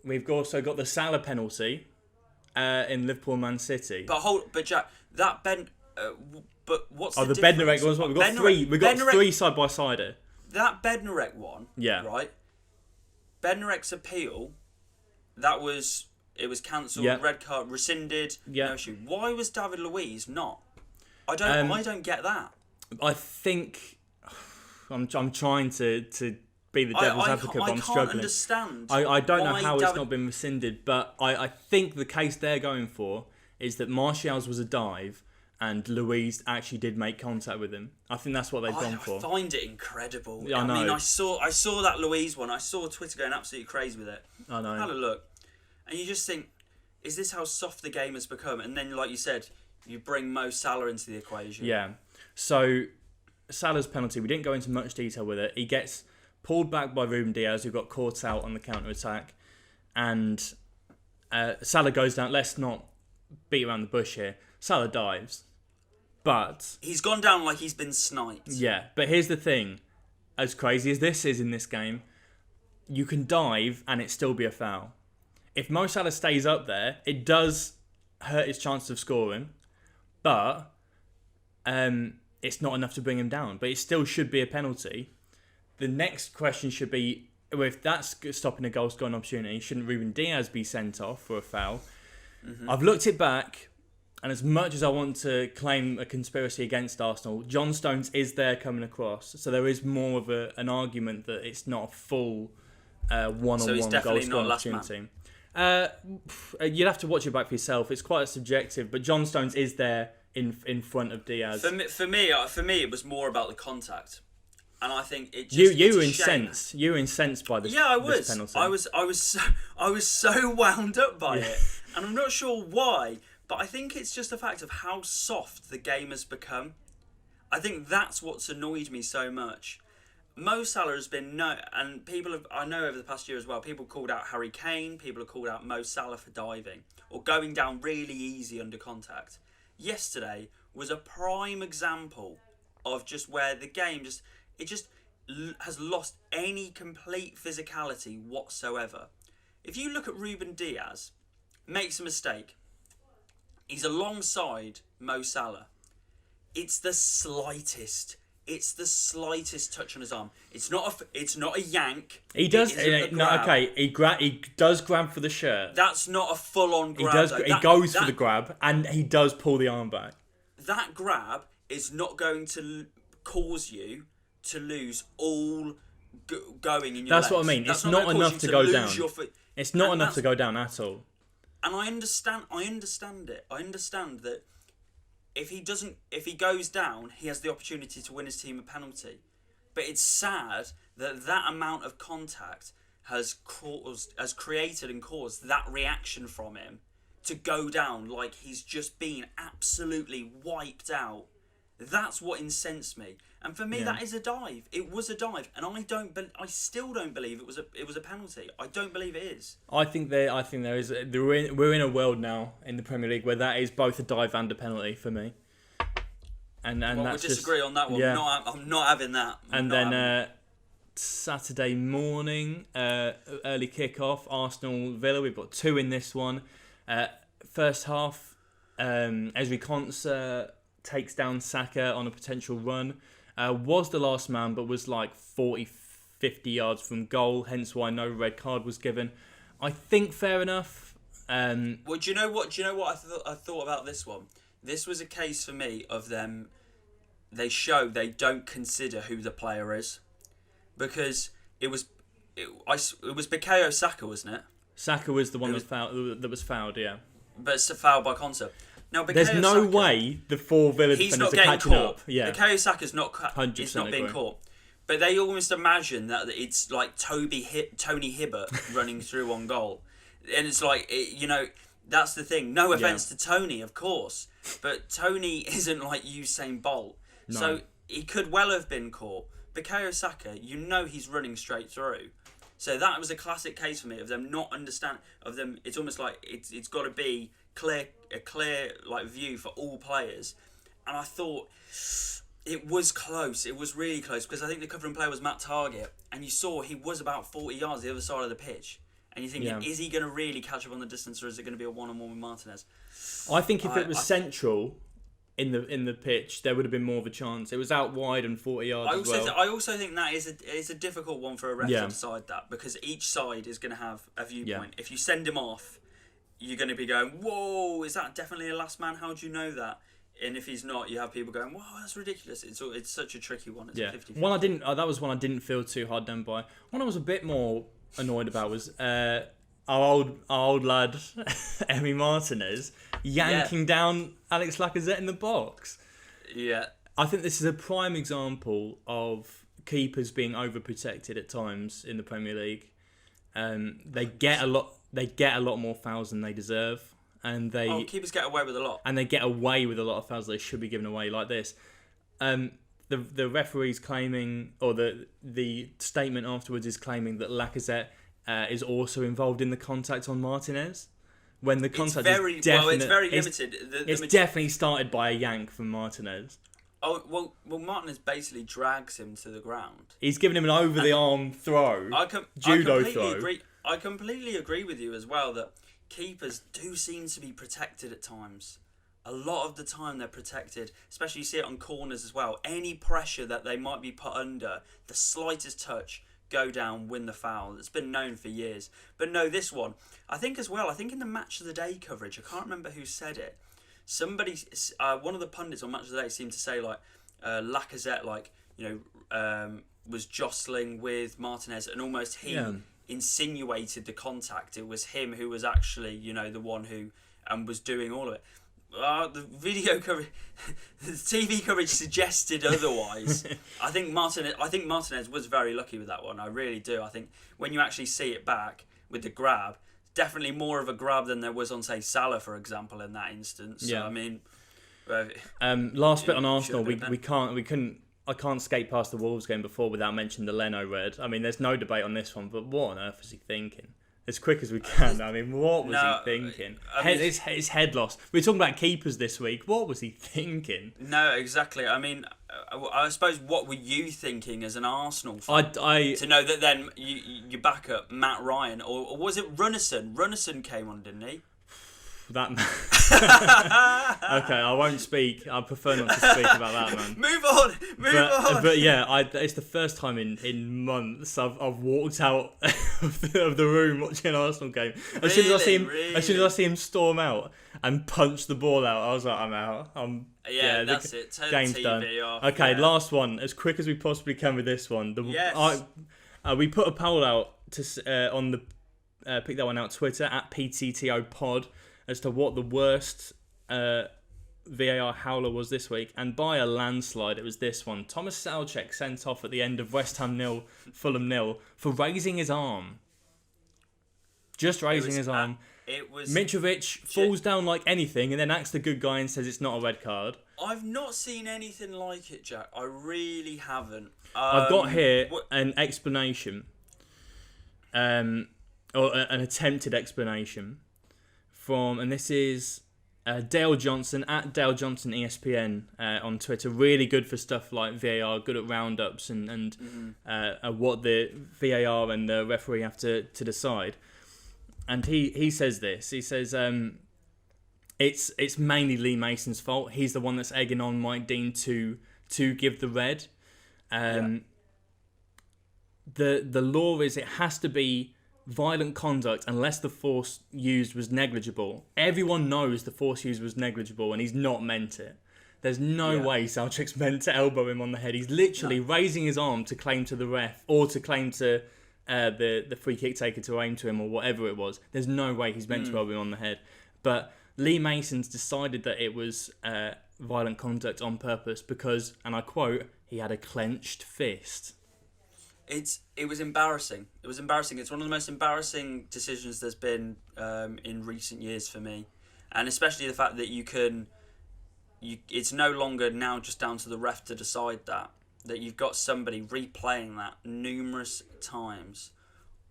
We've also got the Salah penalty in Liverpool Man City. But Jack, that but what's the Bednarek was what we've got three. We've got three side by side here. That Bednarek one. Yeah. Right. Bednarek's appeal, it was cancelled, red card rescinded, no issue. Why was David Luiz not? I don't get that. I think I'm trying to be the devil's advocate, but I'm struggling. I can't understand. I don't know how it's not been rescinded, but I think the case they're going for is that Martial's was a dive and Luiz actually did make contact with him. I think that's what they've gone for. I find it incredible. Yeah, I know. Mean, I saw that Luiz one. I saw Twitter going absolutely crazy with it. I know. Have a look. And you just think, is this how soft the game has become? And then, like you said, You bring Mo Salah into the equation. Yeah. So Salah's penalty, we didn't go into much detail with it. He gets pulled back by Ruben Diaz, who got caught out on the counter-attack. And Salah goes down. Let's not beat around the bush here. Salah dives. But he's gone down like he's been sniped. Yeah, but here's the thing. As crazy as this is in this game, you can dive and it still be a foul. If Mo Salah stays up there, it does hurt his chances of scoring. But it's not enough to bring him down. But it still should be a penalty. The next question should be, if that's stopping a goal scoring opportunity, shouldn't Ruben Diaz be sent off for a foul? Mm-hmm. I've looked it back, and as much as I want to claim a conspiracy against Arsenal, John Stones is there coming across. So there is more of an argument that it's not a full one-on-one goal scoring opportunity. You'd have to watch it back for yourself. It's quite subjective, but John Stones is there in front of Diaz. For me, it was more about the contact, and I think it. You were incensed. You were incensed by this. Yeah, I was. This penalty. I was so wound up by it, and I'm not sure why. But I think it's just a fact of how soft the game has become. I think that's what's annoyed me so much. Mo Salah has been and I know over the past year as well, people called out Harry Kane, people have called out Mo Salah for diving or going down really easy under contact. Yesterday was a prime example of just where the game has lost any complete physicality whatsoever. If you look at Ruben Diaz, makes a mistake. He's alongside Mo Salah. It's the slightest touch on his arm. It's not a yank. He does. He does grab for the shirt. That's not a full-on grab. He goes for the grab, and he does pull the arm back. That grab is not going to cause you to lose all going in your legs. That's what I mean. It's not enough to go down. It's not enough to go down at all. And I understand it. I understand that if he goes down, he has the opportunity to win his team a penalty. But it's sad that amount of contact has created and caused that reaction from him to go down like he's just been absolutely wiped out. That's what incensed me. And for me, that is a dive. It was a dive, and I still don't believe it was a penalty. I don't believe it is. I think there is. We're in a world now in the Premier League where that is both a dive and a penalty for me. And we'll disagree on that one. Yeah. I'm not having that. Saturday morning, early kick-off, Arsenal Villa. We've got 2 in this one. First half, Ezri Konsa takes down Saka on a potential run. Was the last man, but was like 40-50 yards from goal, hence why no red card was given. I think fair enough. Well, do you know what I thought about this one? This was a case for me of them. They don't consider who the player is, because it was Bukayo Saka, wasn't it? Saka was the one that was fouled, yeah. But it's a foul by concept. Now, there's no way the 4 Villa defenders are catching up. Yeah, Bukayo Saka's not being caught. But they almost imagine that it's like Tony Hibbert running through on goal, and it's like that's the thing. No offense to Tony, of course, but Tony isn't like Usain Bolt, so he could well have been caught. Bukayo Saka, he's running straight through. So that was a classic case for me of them not understand. It's almost like it's got to be a clear like view for all players. And I thought it was close. It was really close, because I think the covering player was Matt Targett, and you saw he was about 40 yards the other side of the pitch. And you're thinking, is he going to really catch up on the distance, or is it going to be a one-on-one with Martinez? I think if it was central in the pitch, there would have been more of a chance. It was out wide and 40 yards I also think that is a difficult one for a ref to decide that, because each side is going to have a viewpoint. If you send him off, you're going to be going, whoa, is that definitely a last man? How do you know that? And if he's not, you have people going, whoa, that's ridiculous. It's such a tricky one. It's 50-50. That was one I didn't feel too hard done by. One I was a bit more annoyed about was our old lad, Emi Martinez, yanking down Alex Lacazette in the box. Yeah. I think this is a prime example of keepers being overprotected at times in the Premier League. They get a lot more fouls than they deserve. and keepers get away with a lot. And they get away with a lot of fouls they should be given away, like this. The referee's claiming, or the statement afterwards is claiming that Lacazette is also involved in the contact on Martinez. When the contact is definitely... it's very limited. It's definitely started by a yank from Martinez. Oh, well, Martinez basically drags him to the ground. He's giving him an over-the-arm throw, judo throw. I completely agree with you as well that keepers do seem to be protected at times. A lot of the time they're protected, especially you see it on corners as well. Any pressure that they might be put under, the slightest touch, go down, win the foul. It's been known for years. But no, this one, I think in the Match of the Day coverage, I can't remember who said it. Somebody, one of the pundits on Match of the Day seemed to say like Lacazette, was jostling with Martinez, and almost he insinuated the contact. It was him who was actually, the one who was doing all of it. The video coverage, the TV coverage suggested otherwise. I think Martinez was very lucky with that one. I really do. I think when you actually see it back with the grab, definitely more of a grab than there was on, say, Salah, for example, in that instance. Yeah. So, I mean, last bit on Arsenal, I can't skate past the Wolves game before without mentioning the Leno red. I mean, there's no debate on this one, but what on earth was he thinking? As quick as we can. I mean, what was he thinking? His head loss. We were talking about keepers this week. What was he thinking? No, exactly. I mean, I suppose, what were you thinking as an Arsenal fan? To know that then you back up Matt Ryan, or was it Runnison? Runnison came on, didn't he? That man. Okay, I won't speak. I prefer not to speak about that, man. Move on. But yeah, it's the first time in months I've walked out of the room watching an Arsenal game. As soon as I see him storm out and punch the ball out, I was like, I'm out. That's it. Turn game's TV done. off. Okay, last one. As quick as we possibly can with this one. Yes. We put a poll out to on the pick that one out Twitter at PTTO Pod as to what the worst VAR howler was this week, and by a landslide it was this one. Thomas Soucek sent off at the end of West Ham 0, Fulham 0 for raising his arm. Just raising his arm. Mitrovic falls down like anything and then acts the good guy and says it's not a red card. I've not seen anything like it, Jack. I really haven't. I've got here an explanation, or an attempted explanation and this is Dale Johnson at Dale Johnson ESPN on Twitter. Really good for stuff like VAR, good at roundups and what the VAR and the referee have to decide. And he says this. He says it's mainly Lee Mason's fault. He's the one that's egging on Mike Dean to give the red. The law is it has to be violent conduct unless the force used was negligible. Everyone knows the force used was negligible and he's not meant it. There's no way Soucek's meant to elbow him on the head. He's literally raising his arm to claim to the ref or to claim to the free kick taker to aim to him or whatever it was. There's no way he's meant to elbow him on the head. But Lee Mason's decided that it was violent conduct on purpose because, and I quote, he had a clenched fist. It was embarrassing. It was embarrassing. It's one of the most embarrassing decisions there's been in recent years for me, and especially the fact that it's no longer now just down to the ref to decide that you've got somebody replaying that numerous times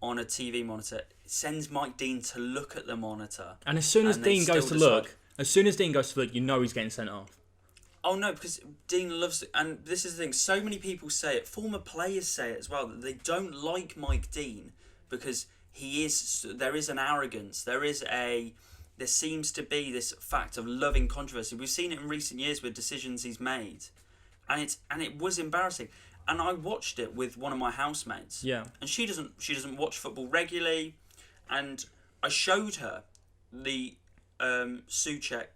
on a TV monitor. It sends Mike Dean to look at the monitor, and as soon as Dean goes to look, you know he's getting sent off. Oh no, because Dean loves it, and this is the thing, so many people say it, former players say it as well, that they don't like Mike Dean because there is an arrogance, there seems to be this fact of loving controversy. We've seen it in recent years with decisions he's made, and it was embarrassing. And I watched it with one of my housemates, and she doesn't watch football regularly, and I showed her the Soucek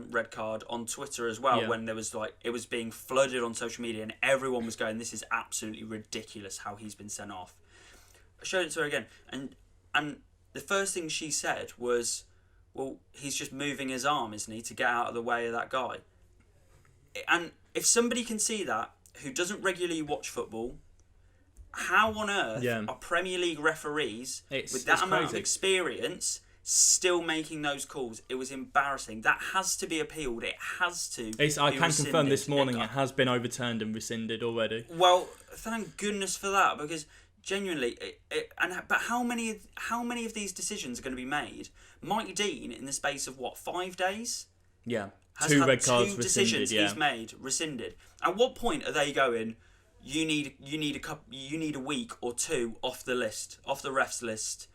red card on Twitter as well, when there was it was being flooded on social media and everyone was going, this is absolutely ridiculous how he's been sent off. I showed it to her again, and the first thing she said was, well, he's just moving his arm, isn't he, to get out of the way of that guy. And if somebody can see that who doesn't regularly watch football, how on earth are Premier League referees with that amount of experience still making those calls. It was embarrassing. That has to be appealed. It has to. I can confirm this morning it has been overturned and rescinded already. Well, thank goodness for that, because genuinely, but how many of these decisions are going to be made? Mike Dean, in the space of 5 days? Yeah, has two had red cards two rescinded. decisions he's made rescinded. At what point are they going? You need a week or two off the refs list.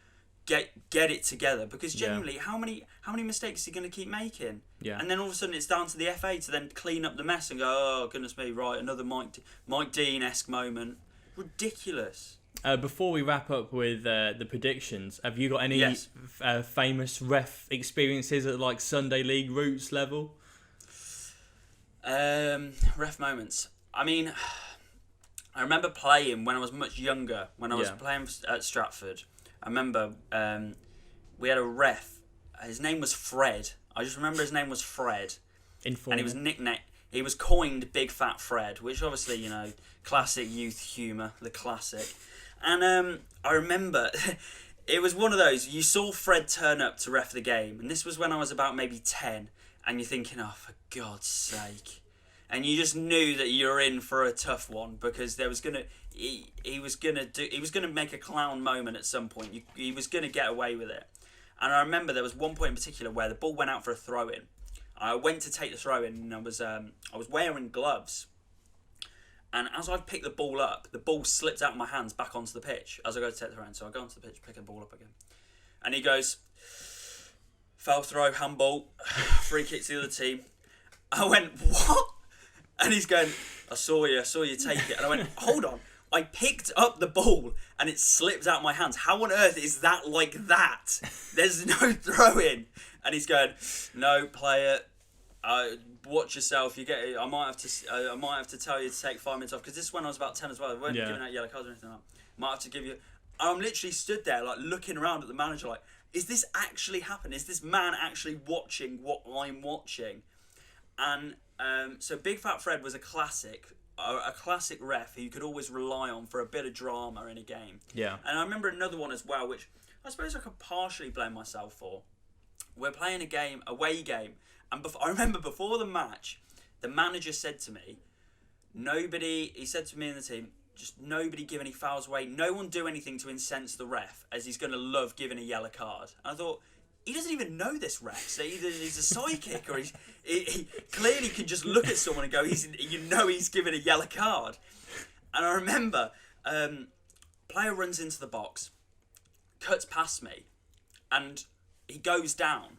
Get it together, because genuinely, how many mistakes are you going to keep making? Yeah. And then all of a sudden it's down to the FA to then clean up the mess and go, oh goodness me, right, another Mike Dean-esque moment. Ridiculous. Before we wrap up with the predictions, have you got any famous ref experiences at like Sunday League roots level? Ref moments. I mean, I remember playing when I was much younger. When I was playing at Stratford, I remember we had a ref. His name was Fred. I just remember his name was Fred. Informal. And he was nicknamed. He was coined Big Fat Fred, which obviously, classic youth humour, the classic. And I remember it was one of those, you saw Fred turn up to ref the game, and this was when I was about maybe 10, and you're thinking, oh, for God's sake. And you just knew that you're in for a tough one, because there was he was gonna make a clown moment at some point. He was gonna get away with it. And I remember there was one point in particular where the ball went out for a throw-in. I went to take the throw-in, and I was wearing gloves. And as I picked the ball up, the ball slipped out of my hands back onto the pitch as I go to take the throw-in. So I go onto the pitch, pick the ball up again. And he goes, foul throw, handball, free kick to the other team. I went, what? And he's going, I saw you take it. And I went, hold on. I picked up the ball and it slipped out of my hands. How on earth is that like that? There's no throw-in. And he's going, no, play it. Watch yourself. I might have to tell you to take 5 minutes off, because this is when I was about 10 as well. I weren't giving out yellow cards or anything like that. Might have to give you. And I'm literally stood there like looking around at the manager like, is this actually happening? Is this man actually watching what I'm watching? And so Big Fat Fred was a classic ref who you could always rely on for a bit of drama in a game. Yeah. And I remember another one as well, which I suppose I could partially blame myself for. We're playing a away game, and I remember before the match, the manager said to me, he said to me and the team, just nobody give any fouls away, no one do anything to incense the ref, as he's going to love giving a yellow card. And I thought, he doesn't even know this ref, so either he's a psychic or he clearly can just look at someone and go, he's giving a yellow card. And I remember, player runs into the box, cuts past me, and he goes down,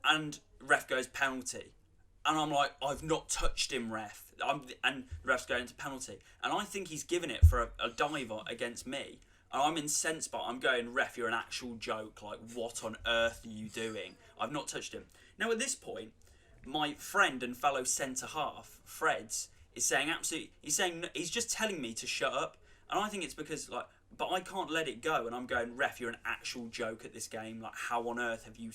and ref goes penalty. And I'm like, I've not touched him, ref. And the ref's going to penalty. And I think he's given it for a diver against me. And I'm incensed, but I'm going, ref, you're an actual joke. Like, what on earth are you doing? I've not touched him. Now, at this point, my friend and fellow centre-half, Freds, he's just telling me to shut up. And I think it's because, but I can't let it go. And I'm going, ref, you're an actual joke at this game. Like, how on earth have you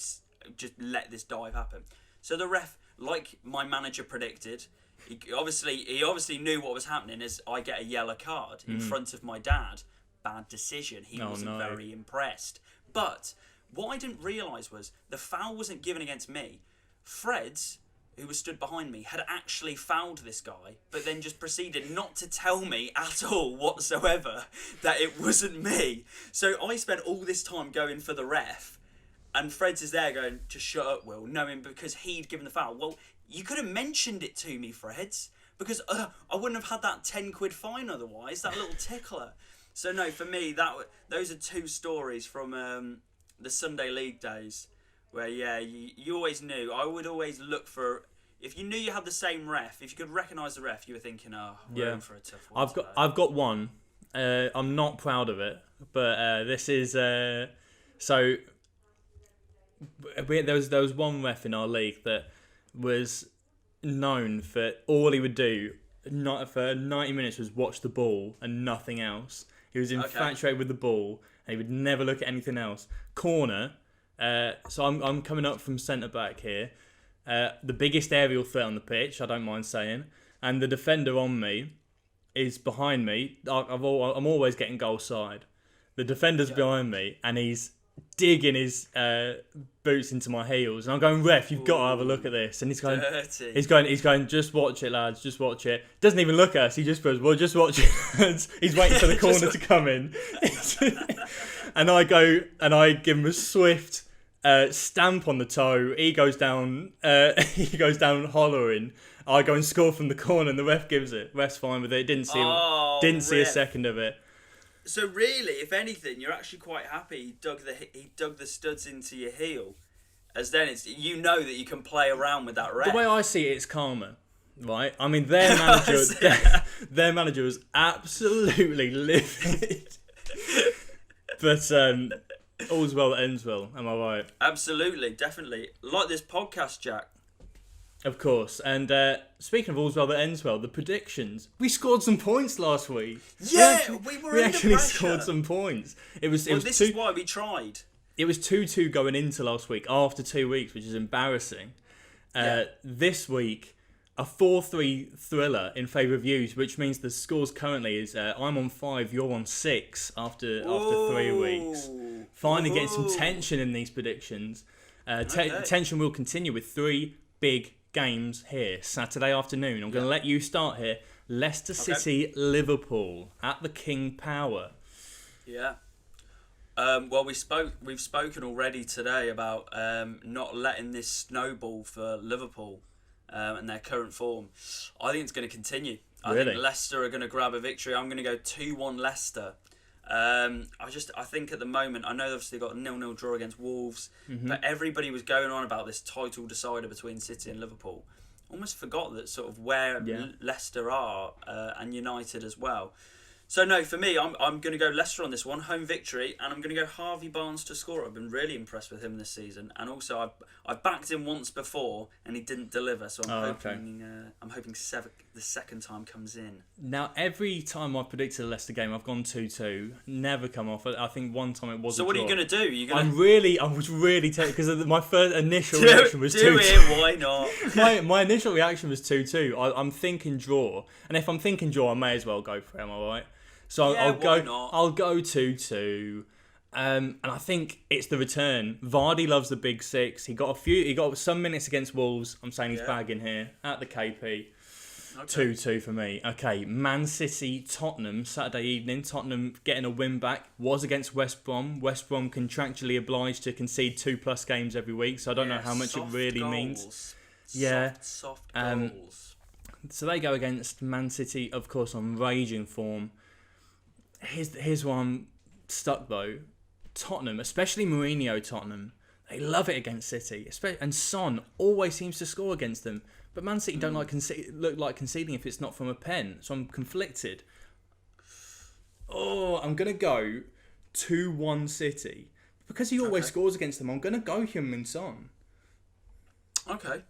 just let this dive happen? So the ref, like my manager predicted, he obviously knew what was happening as I get a yellow card in front of my dad. Bad decision. He wasn't very impressed. But what I didn't realise was the foul wasn't given against me. Freds, who was stood behind me, had actually fouled this guy, but then just proceeded not to tell me at all whatsoever that it wasn't me. So I spent all this time going for the ref, and Freds is there going, just shut up, Will, knowing because he'd given the foul. Well, you could have mentioned it to me, Freds, because I wouldn't have had that 10 quid fine otherwise, that little tickler. So no, for me, those are two stories from the Sunday League days, where you always knew. I would always look for, if you knew you had the same ref, if you could recognise the ref, you were thinking, we're in for a tough one. I've got one. I'm not proud of it, but this is so. There was one ref in our league that was known for all he would do, not for 90 minutes, was watch the ball and nothing else. He was infatuated with the ball, and he would never look at anything else. Corner. So I'm coming up from centre back here. The biggest aerial threat on the pitch, I don't mind saying, and the defender on me is behind me. I'm always getting goal side. The defender's behind me, and he's digging his boots into my heels, and I'm going, ref, you've got to have a look at this. And he's going, dirty. he's going, just watch it, lads, just watch it. Doesn't even look at us. He just goes, well, just watch it. He's waiting for the corner to come in, and I go and I give him a swift stamp on the toe. He goes down. He goes down hollering. I go and score from the corner, and the ref gives it. Ref's fine with it. Didn't see a second of it. So really, if anything, you're actually quite happy he dug the studs into your heel, as then it's that you can play around with that ref. The way I see it, it's karma, right? I mean, their manager was absolutely livid. But all's well that ends well. Am I right? Absolutely, definitely. Like this podcast, Jack. Of course. And speaking of all's well that ends well, the predictions. We scored some points last week. Yeah, we actually scored some points. This is why we tried. It was 2-2 going into last week after 2 weeks, which is embarrassing. This week, a 4-3 thriller in favour of you, which means the scores currently is I'm on 5, you're on 6 after 3 weeks. Finally getting some tension in these predictions. Tension will continue with 3 big games here Saturday afternoon. I'm going to let you start here. Leicester City, Liverpool at the King Power. Yeah. Well, we've spoken already today about not letting this snowball for Liverpool and their current form. I think it's going to continue. I think Leicester are going to grab a victory. I'm going to go 2-1 Leicester. I think at the moment, I know they've obviously got a 0-0 draw against Wolves, but everybody was going on about this title decider between City and Liverpool. Almost forgot that sort of where Leicester are and United as well. So no, for me, I'm going to go Leicester on this one, home victory, and I'm going to go Harvey Barnes to score. I've been really impressed with him this season, and also I backed him once before and he didn't deliver, so I'm hoping the second time comes in. Now, every time I predicted a Leicester game, I've gone 2-2, never come off. I think one time it was. So a what draw. Are you going to do? I was really tempted because my first initial reaction was 2-2. Do it, why not? my initial reaction was 2-2. I'm thinking draw, and if I'm thinking draw, I may as well go for it. Am I right? So I'll go 2-2, and I think it's the return. Vardy loves the big six. He got some minutes against Wolves. I'm saying he's bagging here at the KP. 2-2 for me. Okay, Man City, Tottenham, Saturday evening. Tottenham getting a win back. Was against West Brom. West Brom contractually obliged to concede 2+ games every week, so I don't know how much it really means. Yeah, soft goals. So they go against Man City, of course, on raging form. Here's where I'm stuck though. Tottenham, especially Mourinho Tottenham, they love it against City. And Son always seems to score against them. But Man City don't look like conceding if it's not from a pen. So I'm conflicted. I'm going to go 2-1 City. Because he always scores against them, I'm going to go Heung-min Son. Okay.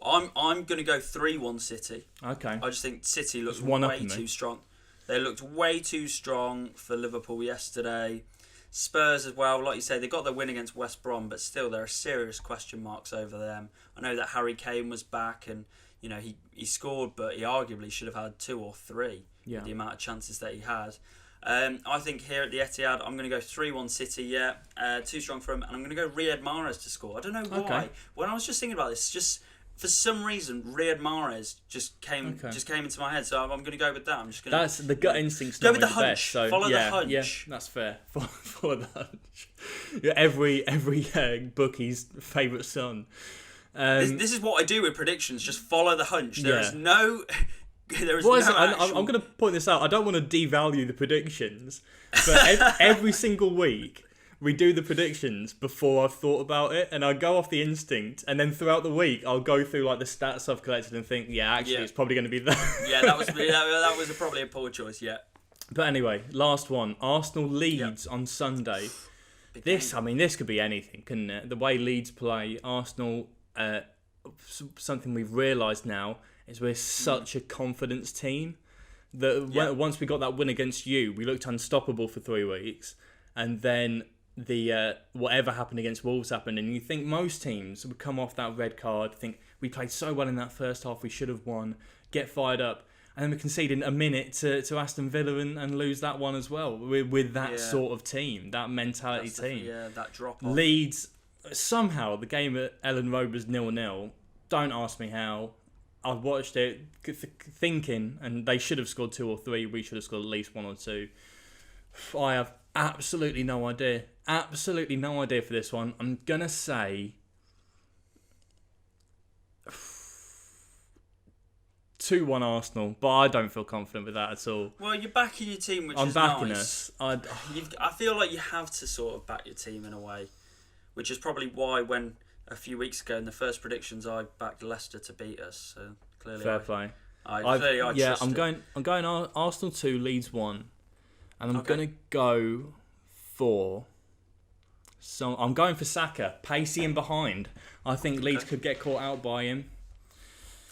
I'm going to go 3-1 City. Okay. I just think City looks way too strong. They looked way too strong for Liverpool yesterday. Spurs as well, like you say, they got their win against West Brom, but still there are serious question marks over them. I know that Harry Kane was back and he scored, but he arguably should have had 2 or 3 with the amount of chances that he had. I think here at the Etihad, I'm going to go 3-1 City, too strong for him, and I'm going to go Riyad Mahrez to score. I don't know why. Okay. When I was just thinking about this, just for some reason, Riyad Mahrez just came into my head, so I'm going to go with that. I'm just going. That's the gut instinct's go not with the hunch. Best, so follow the hunch. Yeah, that's fair. Follow the hunch. Every bookie's favourite son. This is what I do with predictions. Just follow the hunch. There is no. I'm going to point this out. I don't want to devalue the predictions, but every single week. We do the predictions before I've thought about it, and I go off the instinct, and then throughout the week I'll go through like the stats I've collected and think, it's probably going to be that. that was probably a poor choice. Yeah. But anyway, last one: Arsenal Leeds on Sunday. This could be anything, couldn't it? The way Leeds play, Arsenal. Something we've realised now is we're such a confidence team that once we got that win against you, we looked unstoppable for 3 weeks, and then. The whatever happened against Wolves happened, and you think most teams would come off that red card, think we played so well in that first half, we should have won, get fired up, and then we're conceding a minute to Aston Villa and lose that one as well with that sort of team, that mentality team. That drop off. Leeds, somehow, the game at Ellen Road was 0-0. Don't ask me how. I watched it thinking, and they should have scored 2 or 3. We should have scored at least 1 or 2. I have absolutely no idea. Absolutely no idea for this one. I'm going to say 2-1 Arsenal, but I don't feel confident with that at all. Well, you're backing your team, which I'm is backing nice. us. I feel like you have to sort of back your team in a way, which is probably why when a few weeks ago in the first predictions I backed Leicester to beat us. So clearly, fair play. I yeah, trust I'm going Arsenal 2, Leeds 1, and I'm going to go for. So I'm going for Saka, pacey in behind. I think Leeds could get caught out by him.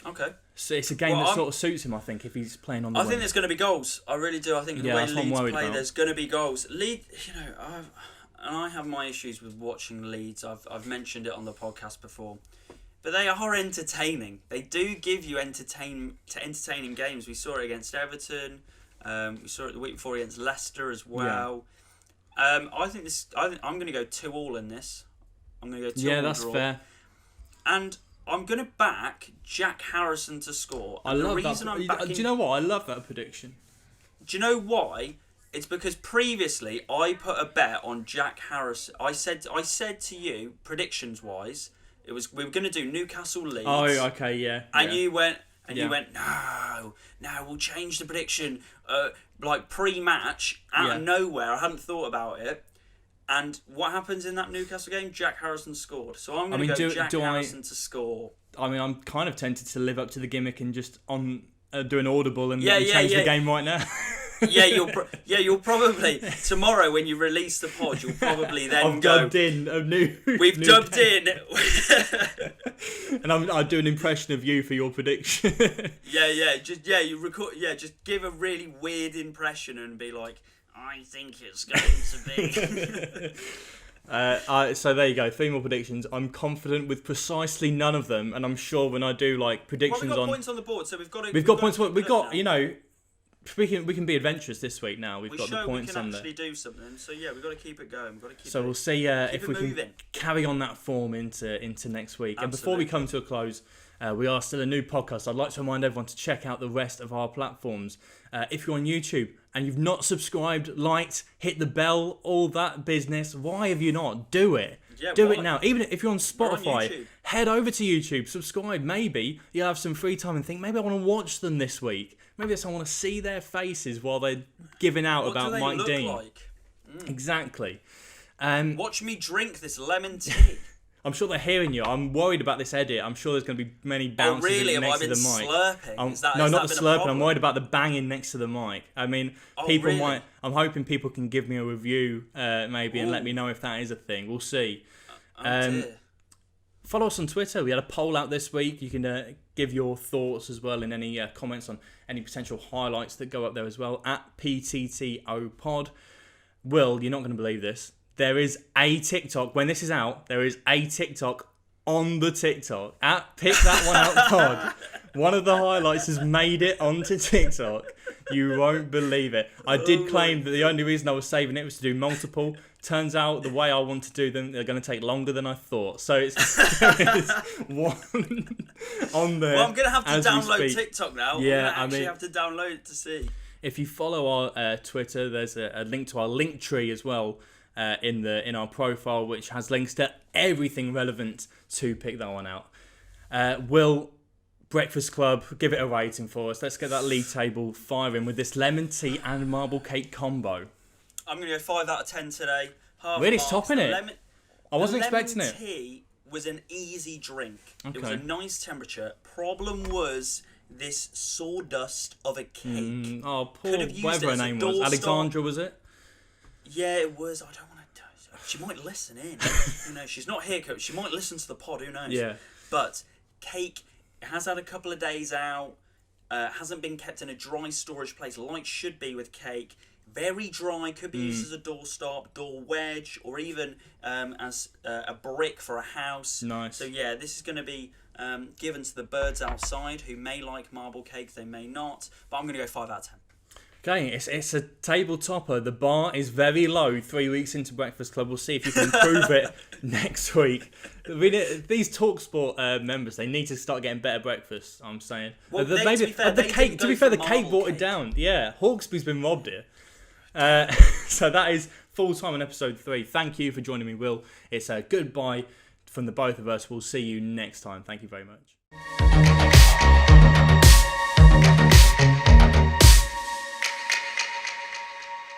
Okay. So it's a game that sort of suits him, I think, if he's playing on the wing. I think there's going to be goals. I really do. I think the way Leeds play, there's going to be goals. Leeds, I have my issues with watching Leeds. I've mentioned it on the podcast before. But they are entertaining. They do give you entertaining games. We saw it against Everton. We saw it the week before against Leicester as well. Yeah. I'm going to go 2-2 in this. I'm going to go 2-2 Yeah, that's draw. fair. And I'm going to back Jack Harrison to score. And I love that. Do you know what? I love that prediction. Do you know why? It's because previously I put a bet on Jack Harrison. I said to you, predictions wise, we were going to do Newcastle Leeds. Oh, okay, yeah. And you went, no, we'll change the prediction. Like pre-match, out of nowhere, I hadn't thought about it. And what happens in that Newcastle game? Jack Harrison scored. So I'm going to go Jack Harrison to score. I mean, I'm kind of tempted to live up to the gimmick and just do an audible and change the game right now. You'll probably tomorrow when you release the pod, you'll probably then dubbed in a new. We've dubbed in, and I'll do an impression of you for your prediction. You record. Just give a really weird impression and be like, I think it's going to be. So there you go. 3 more predictions. I'm confident with precisely none of them, and I'm sure when I do like predictions we've got points on the board, so we've got points. We've got we can be adventurous this week now. We've got the points on there. We can actually do something. So yeah, we've got to keep it going. We'll see if we can carry on that form into next week. Absolutely. And before we come to a close, we are still a new podcast. I'd like to remind everyone to check out the rest of our platforms. If you're on YouTube and you've not subscribed, liked, hit the bell, all that business, why have you not? Do it. Do it now. Even if you're on Spotify, head over to YouTube, subscribe. Maybe you'll have some free time and think, maybe I want to watch them this week. Maybe I want to see their faces while they're giving out about Mike Dean. Like? Exactly. Watch me drink this lemon tea. I'm sure they're hearing you. I'm worried about this edit. I'm sure there's going to be many bounces next to the mic. Slurping? No, not the slurping. I'm worried about the banging next to the mic. I mean, people might. I'm hoping people can give me a review, maybe, and let me know if that is a thing. We'll see. Dear. Follow us on Twitter. We had a poll out this week. You can give your thoughts as well and any comments on any potential highlights that go up there as well at PTTOpod. Will, you're not going to believe this. There is a TikTok. When this is out, there is a TikTok on the TikTok at Pick That One Out Pod. One of the highlights has made it onto TikTok. You won't believe it. I did claim that the only reason I was saving it was to do multiple. Turns out the way I want to do them, they're going to take longer than I thought. So it's one on there. Well, I'm going to have to download TikTok now. Yeah, I'm going to have to download it to see. If you follow our Twitter, there's a link to our link tree as well in our profile, which has links to everything relevant to Pick That One Out. Will, Breakfast Club, give it a rating for us. Let's get that league table firing with this lemon tea and marble cake combo. I'm going to go 5 out of 10 today. Really topping it. I wasn't expecting it. Lemon tea was an easy drink. Okay. It was a nice temperature. Problem was this sawdust of a cake. Poor, whatever her name was. Alexandra, was it? Yeah, it was. I don't want to. She might listen in. She's not here, Coach. She might listen to the pod. Who knows? Yeah. But cake, it has had a couple of days out. Hasn't been kept in a dry storage place like should be with cake. Very dry, could be used as a doorstop, door wedge, or even as a brick for a house. Nice. So yeah, this is going to be given to the birds outside who may like marble cake, they may not. But I'm going to go 5 out of 10. Okay, it's a table topper. The bar is very low 3 weeks into Breakfast Club. We'll see if you can improve it next week. These TalkSport members, they need to start getting better breakfast, I'm saying. Well, the cake brought it down. Yeah, Hawksby's been robbed here. So that is full time on episode 3. Thank you for joining me, Will. It's a goodbye from the both of us. We'll see you next time. Thank you very much.